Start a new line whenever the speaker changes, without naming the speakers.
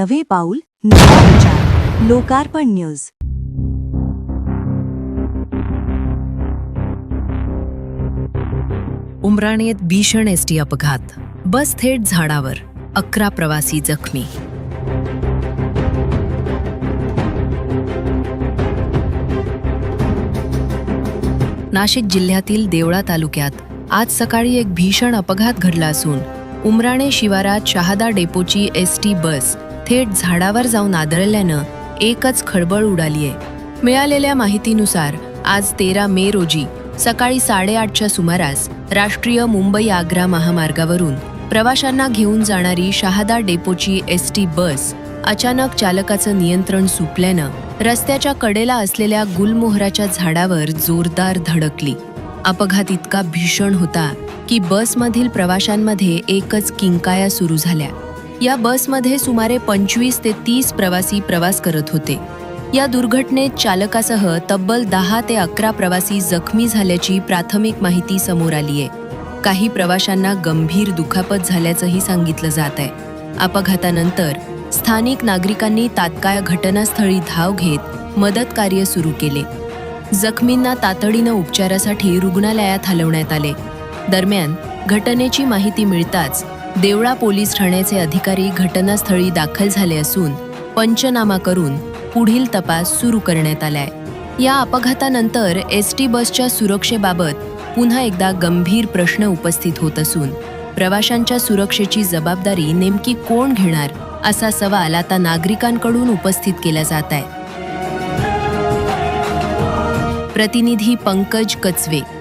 नवे पाऊल नवा विचार. लोकार्पण न्यूज.
उमराणेत भीषण एसटी अपघात. बस थेट झाडावर. 11 प्रवासी जखमी. नाशिक जिल्ह्यातील देवळा तालुक्यात आज सकाळी एक भीषण अपघात घडला असून उमराणे शिवारात शहादा डेपोची एसटी बस थेट झाडावर जाऊन आदळल्यानं एकच खळबळ उडालीये. मिळालेल्या माहितीनुसार आज 13 मे रोजी सकाळी 8:30च्या सुमारास राष्ट्रीय मुंबई-आग्रा महामार्गावरून प्रवाशांना घेऊन जाणारी शहादा डेपोची एसटी बस अचानक चालकाचं नियंत्रण सुटल्यानं रस्त्याच्या कडेला असलेल्या गुलमोहराच्या झाडावर जोरदार धडकली. अपघात इतका भीषण होता की बसमधील प्रवाशांमध्ये एकच किंकाळ्या सुरू झाल्या. या बसमध्ये सुमारे 25 ते 30 प्रवासी प्रवास करत होते. या दुर्घटनेत चालकासह तब्बल 10 ते 11 प्रवासी जखमी झाल्याची प्राथमिक माहिती समोर आलीय. काही प्रवाशांना गंभीर दुखापत झाल्याचंही सांगितलं जात आहे. अपघातानंतर स्थानिक नागरिकांनी तात्काळ घटनास्थळी धाव घेत मदत कार्य सुरू केले. जखमींना तातडीनं उपचारासाठी रुग्णालयात हलवण्यात आले. दरम्यान घटनेची माहिती मिळताच देवळा पोलीस ठाण्याचे अधिकारी घटनास्थळी दाखल झाले असून पंचनामा करून पुढील तपास सुरू करण्यात आलाय. या अपघातानंतर एसटी बसच्या सुरक्षेबाबत पुन्हा एकदा गंभीर प्रश्न उपस्थित होत असून प्रवाशांच्या सुरक्षेची जबाबदारी नेमकी कोण घेणार असा सवाल आता नागरिकांकडून उपस्थित केला जात आहे. प्रतिनिधी पंकज कचवे.